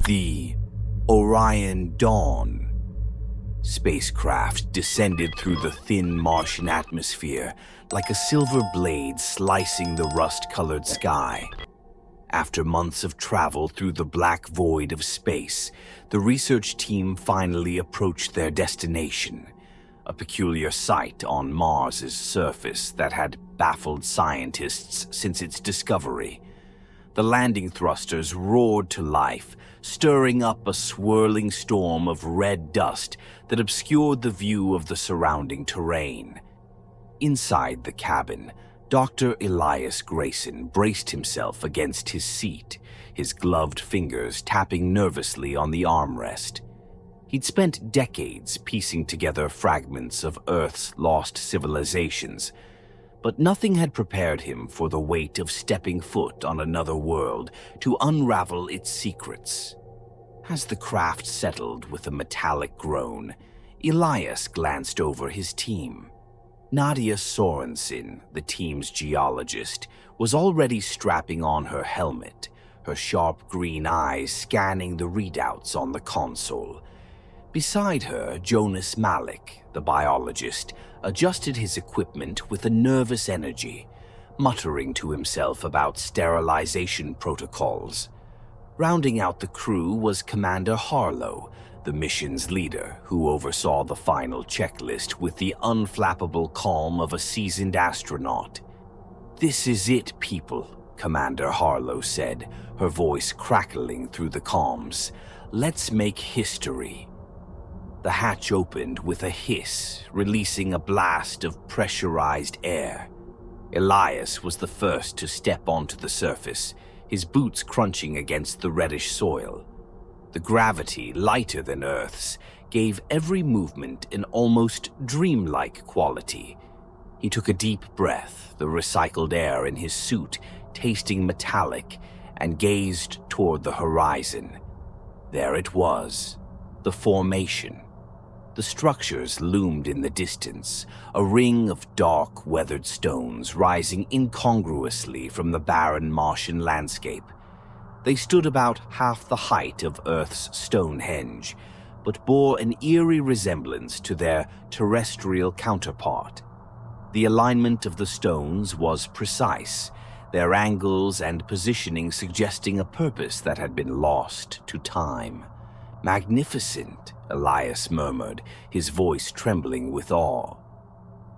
The Orion Dawn spacecraft descended through the thin Martian atmosphere like a silver blade slicing the rust-colored sky. After months of travel through the black void of space, the research team finally approached their destination, a peculiar sight on Mars's surface that had baffled scientists since its discovery. The landing thrusters roared to life, stirring up a swirling storm of red dust that obscured the view of the surrounding terrain. Inside the cabin, Dr. Elias Grayson braced himself against his seat, his gloved fingers tapping nervously on the armrest. He'd spent decades piecing together fragments of Earth's lost civilizations, but nothing had prepared him for the weight of stepping foot on another world to unravel its secrets. As the craft settled with a metallic groan, Elias glanced over his team. Nadia Sorensen, the team's geologist, was already strapping on her helmet, her sharp green eyes scanning the readouts on the console. Beside her, Jonas Malik, the biologist, adjusted his equipment with a nervous energy, muttering to himself about sterilization protocols. Rounding out the crew was Commander Harlow, the mission's leader, who oversaw the final checklist with the unflappable calm of a seasoned astronaut. "This is it, people," Commander Harlow said, her voice crackling through the comms. "Let's make history." The hatch opened with a hiss, releasing a blast of pressurized air. Elias was the first to step onto the surface, his boots crunching against the reddish soil. The gravity, lighter than Earth's, gave every movement an almost dreamlike quality. He took a deep breath, the recycled air in his suit tasting metallic, and gazed toward the horizon. There it was, the formation. The structures loomed in the distance, a ring of dark, weathered stones rising incongruously from the barren Martian landscape. They stood about half the height of Earth's Stonehenge, but bore an eerie resemblance to their terrestrial counterpart. The alignment of the stones was precise, their angles and positioning suggesting a purpose that had been lost to time. "Magnificent," Elias murmured, his voice trembling with awe.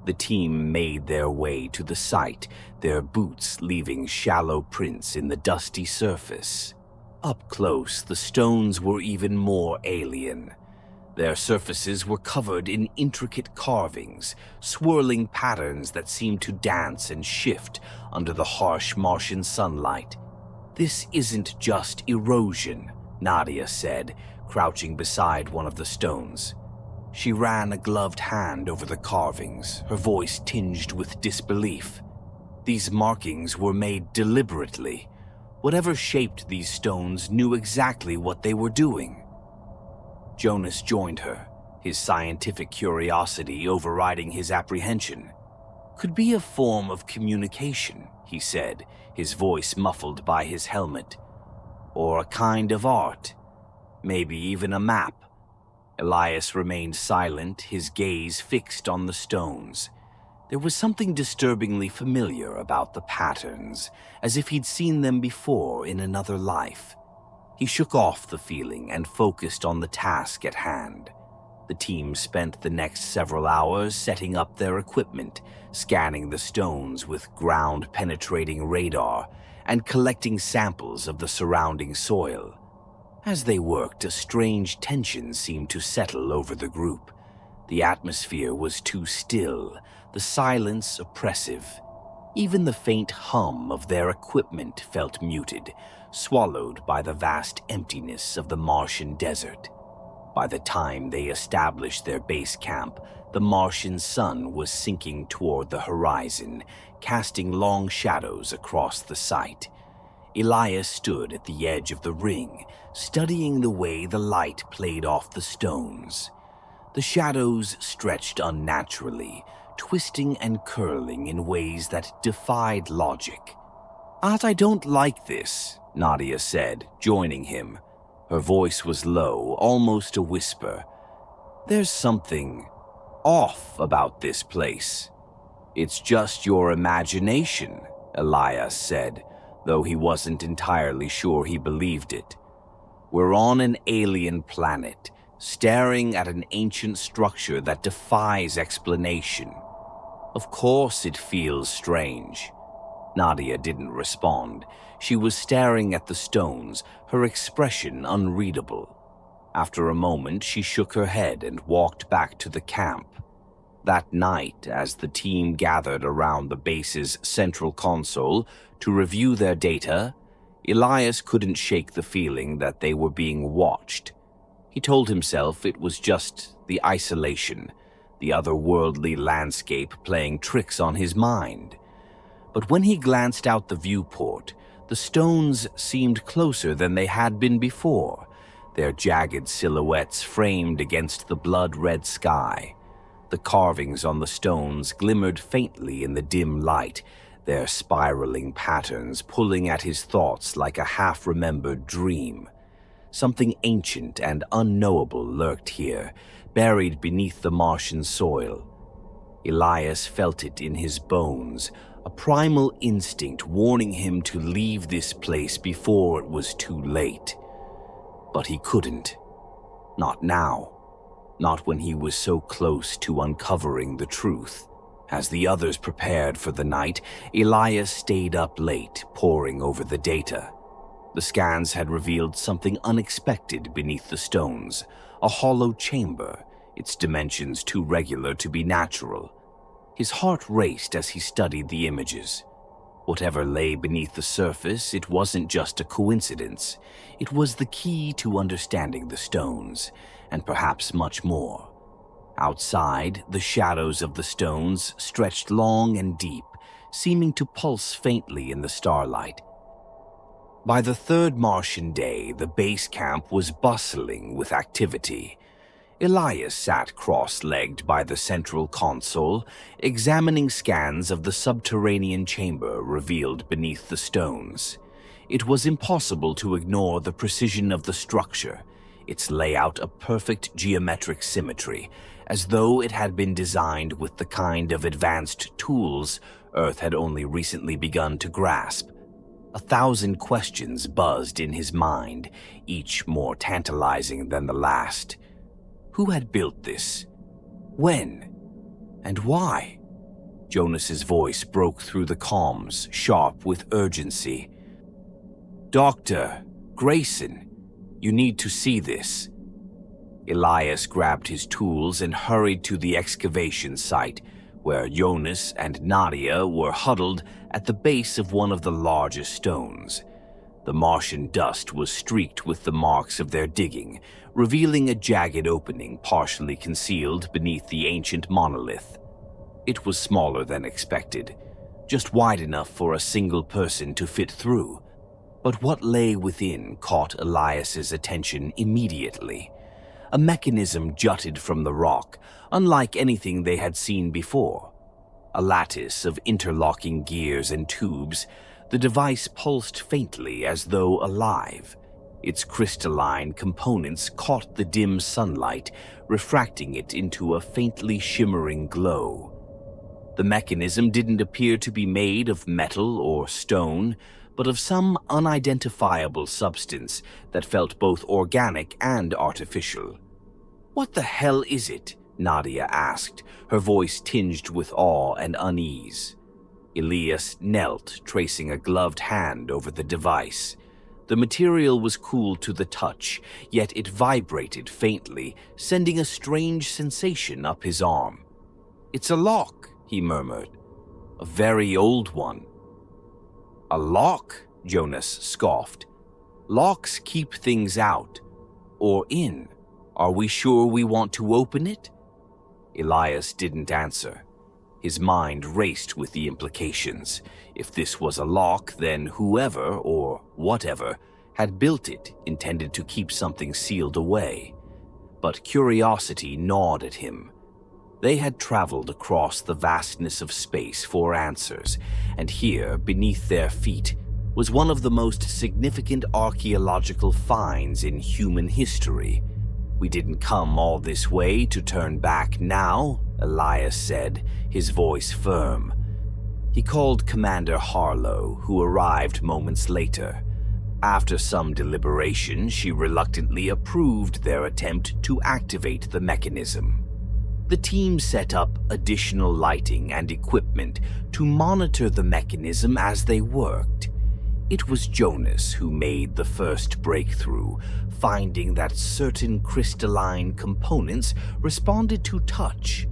The team made their way to the site, their boots leaving shallow prints in the dusty surface. Up close, the stones were even more alien. Their surfaces were covered in intricate carvings, swirling patterns that seemed to dance and shift under the harsh Martian sunlight. "This isn't just erosion," Nadia said, crouching beside one of the stones. She ran a gloved hand over the carvings, her voice tinged with disbelief. These markings were made deliberately. Whatever shaped these stones knew exactly what they were doing. Jonas joined her, his scientific curiosity overriding his apprehension. "Could be a form of communication," he said, his voice muffled by his helmet. "Or a kind of art. Maybe even a map." Elias remained silent, his gaze fixed on the stones. There was something disturbingly familiar about the patterns, as if he'd seen them before in another life. He shook off the feeling and focused on the task at hand. The team spent the next several hours setting up their equipment, scanning the stones with ground-penetrating radar, and collecting samples of the surrounding soil. As they worked, a strange tension seemed to settle over the group. The atmosphere was too still, the silence oppressive. Even the faint hum of their equipment felt muted, swallowed by the vast emptiness of the Martian desert. By the time they established their base camp, the Martian sun was sinking toward the horizon, casting long shadows across the site. Elias stood at the edge of the ring, studying the way the light played off the stones. The shadows stretched unnaturally, twisting and curling in ways that defied logic. "I don't like this," Nadia said, joining him. Her voice was low, almost a whisper. "There's something off about this place." "It's just your imagination," Elias said, though he wasn't entirely sure he believed it. "We're on an alien planet, staring at an ancient structure that defies explanation. Of course it feels strange." Nadia didn't respond. She was staring at the stones, her expression unreadable. After a moment, she shook her head and walked back to the camp. That night, as the team gathered around the base's central console to review their data, Elias couldn't shake the feeling that they were being watched. He told himself it was just the isolation, the otherworldly landscape playing tricks on his mind. But when he glanced out the viewport, the stones seemed closer than they had been before, their jagged silhouettes framed against the blood-red sky. The carvings on the stones glimmered faintly in the dim light, their spiraling patterns pulling at his thoughts like a half-remembered dream. Something ancient and unknowable lurked here, buried beneath the Martian soil. Elias felt it in his bones, a primal instinct warning him to leave this place before it was too late. But he couldn't. Not now. Not when he was so close to uncovering the truth. As the others prepared for the night, Elias stayed up late, poring over the data. The scans had revealed something unexpected beneath the stones, a hollow chamber, its dimensions too regular to be natural. His heart raced as he studied the images. Whatever lay beneath the surface, it wasn't just a coincidence. It was the key to understanding the stones, and perhaps much more. Outside, the shadows of the stones stretched long and deep, seeming to pulse faintly in the starlight. By the third Martian day, the base camp was bustling with activity. Elias sat cross-legged by the central console, examining scans of the subterranean chamber revealed beneath the stones. It was impossible to ignore the precision of the structure, its layout a perfect geometric symmetry, as though it had been designed with the kind of advanced tools Earth had only recently begun to grasp. 1,000 questions buzzed in his mind, each more tantalizing than the last. Who had built this? When? And why? Jonas's voice broke through the comms, sharp with urgency. "Dr. Grayson, you need to see this." Elias grabbed his tools and hurried to the excavation site, where Jonas and Nadia were huddled at the base of one of the largest stones. The Martian dust was streaked with the marks of their digging, revealing a jagged opening partially concealed beneath the ancient monolith. It was smaller than expected, just wide enough for a single person to fit through. But what lay within caught Elias's attention immediately. A mechanism jutted from the rock, unlike anything they had seen before. A lattice of interlocking gears and tubes, the device pulsed faintly as though alive. Its crystalline components caught the dim sunlight, refracting it into a faintly shimmering glow. The mechanism didn't appear to be made of metal or stone, but of some unidentifiable substance that felt both organic and artificial. "What the hell is it?" Nadia asked, her voice tinged with awe and unease. Elias knelt, tracing a gloved hand over the device. The material was cool to the touch, yet it vibrated faintly, sending a strange sensation up his arm. "It's a lock," he murmured. "A very old one." "A lock?" Jonas scoffed. "Locks keep things out. Or in. Are we sure we want to open it?" Elias didn't answer. His mind raced with the implications. If this was a lock, then whoever, or whatever, had built it intended to keep something sealed away. But curiosity gnawed at him. They had traveled across the vastness of space for answers, and here, beneath their feet, was one of the most significant archaeological finds in human history. "We didn't come all this way to turn back now," Elias said, his voice firm. He called Commander Harlow, who arrived moments later. After some deliberation, she reluctantly approved their attempt to activate the mechanism. The team set up additional lighting and equipment to monitor the mechanism as they worked. It was Jonas who made the first breakthrough, finding that certain crystalline components responded to touch.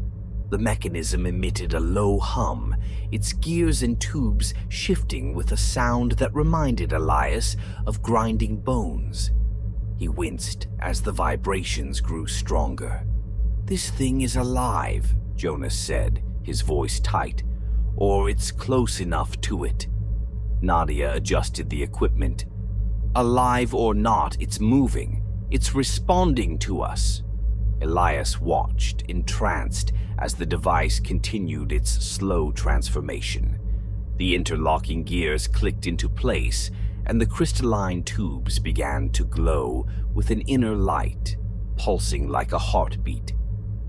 The mechanism emitted a low hum, its gears and tubes shifting with a sound that reminded Elias of grinding bones. He winced as the vibrations grew stronger. "This thing is alive," Jonas said, his voice tight. "Or it's close enough to it." Nadia adjusted the equipment. "Alive or not, it's moving. It's responding to us." Elias watched, entranced, as the device continued its slow transformation. The interlocking gears clicked into place, and the crystalline tubes began to glow with an inner light, pulsing like a heartbeat.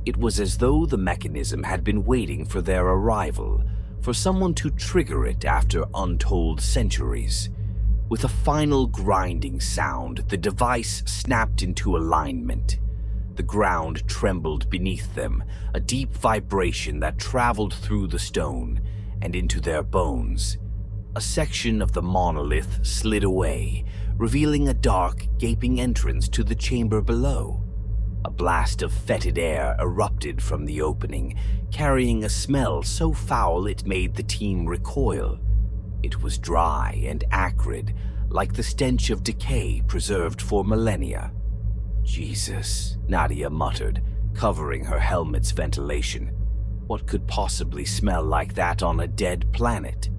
It was as though the mechanism had been waiting for their arrival, for someone to trigger it after untold centuries. With a final grinding sound, the device snapped into alignment. The ground trembled beneath them, a deep vibration that traveled through the stone and into their bones. A section of the monolith slid away, revealing a dark, gaping entrance to the chamber below. A blast of fetid air erupted from the opening, carrying a smell so foul it made the team recoil. It was dry and acrid, like the stench of decay preserved for millennia. "Jesus," Nadia muttered, covering her helmet's ventilation. "What could possibly smell like that on a dead planet?"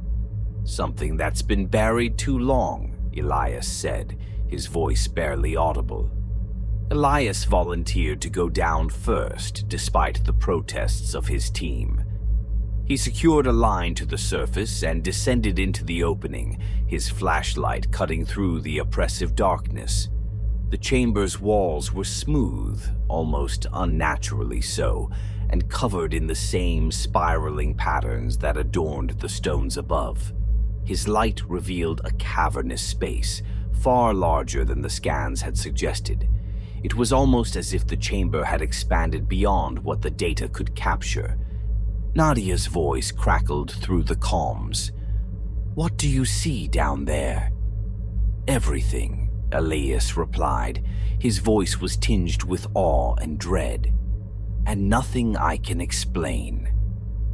"Something that's been buried too long," Elias said, his voice barely audible. Elias volunteered to go down first, despite the protests of his team. He secured a line to the surface and descended into the opening, his flashlight cutting through the oppressive darkness. The chamber's walls were smooth, almost unnaturally so, and covered in the same spiraling patterns that adorned the stones above. His light revealed a cavernous space, far larger than the scans had suggested. It was almost as if the chamber had expanded beyond what the data could capture. Nadia's voice crackled through the comms. "What do you see down there?" "Everything," Elias replied. His voice was tinged with awe and dread. "And nothing I can explain."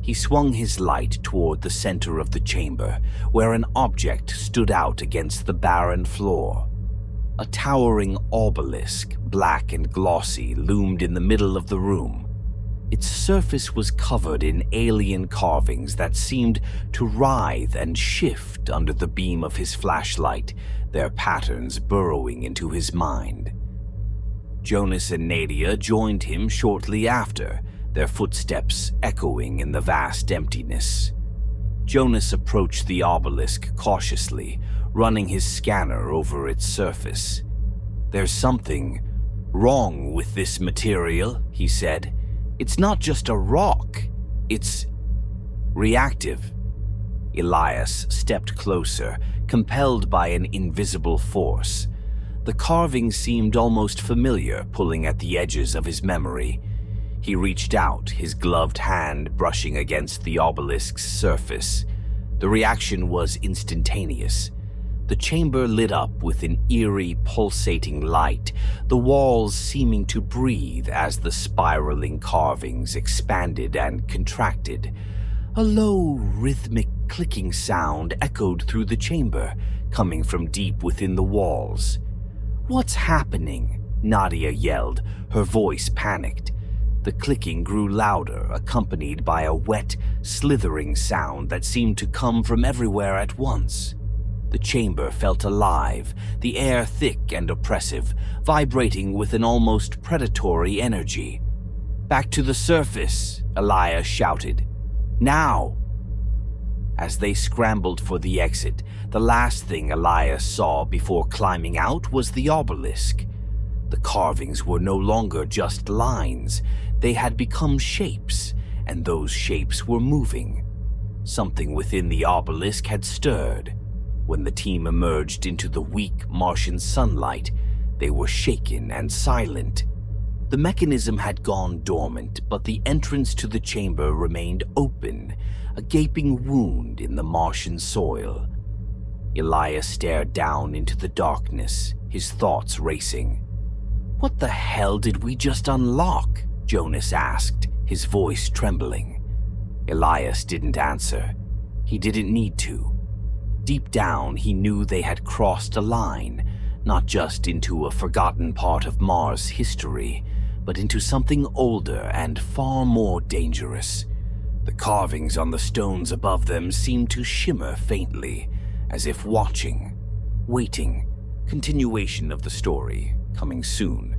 He swung his light toward the center of the chamber, where an object stood out against the barren floor. A towering obelisk, black and glossy, loomed in the middle of the room. Its surface was covered in alien carvings that seemed to writhe and shift under the beam of his flashlight, their patterns burrowing into his mind. Jonas and Nadia joined him shortly after, their footsteps echoing in the vast emptiness. Jonas approached the obelisk cautiously, running his scanner over its surface. "There's something wrong with this material," he said. "It's not just a rock, it's reactive." Elias stepped closer, compelled by an invisible force. The carving seemed almost familiar, pulling at the edges of his memory. He reached out, his gloved hand brushing against the obelisk's surface. The reaction was instantaneous. The chamber lit up with an eerie, pulsating light, the walls seeming to breathe as the spiraling carvings expanded and contracted. A low, rhythmic clicking sound echoed through the chamber, coming from deep within the walls. "What's happening?" Nadia yelled, her voice panicked. The clicking grew louder, accompanied by a wet, slithering sound that seemed to come from everywhere at once. The chamber felt alive, the air thick and oppressive, vibrating with an almost predatory energy. "Back to the surface," Elias shouted. "Now!" As they scrambled for the exit, The last thing Elias saw before climbing out was the obelisk. The carvings were no longer just lines. They had become shapes, and those shapes were moving. Something within the obelisk had stirred. When the team emerged into the weak Martian sunlight, they were shaken and silent. The mechanism had gone dormant, but the entrance to the chamber remained open, a gaping wound in the Martian soil. Elias stared down into the darkness, his thoughts racing. "What the hell did we just unlock?" Jonas asked, his voice trembling. Elias didn't answer. He didn't need to. Deep down, he knew they had crossed a line, not just into a forgotten part of Mars' history, but into something older and far more dangerous. The carvings on the stones above them seemed to shimmer faintly, as if watching, waiting. Continuation of the story, coming soon.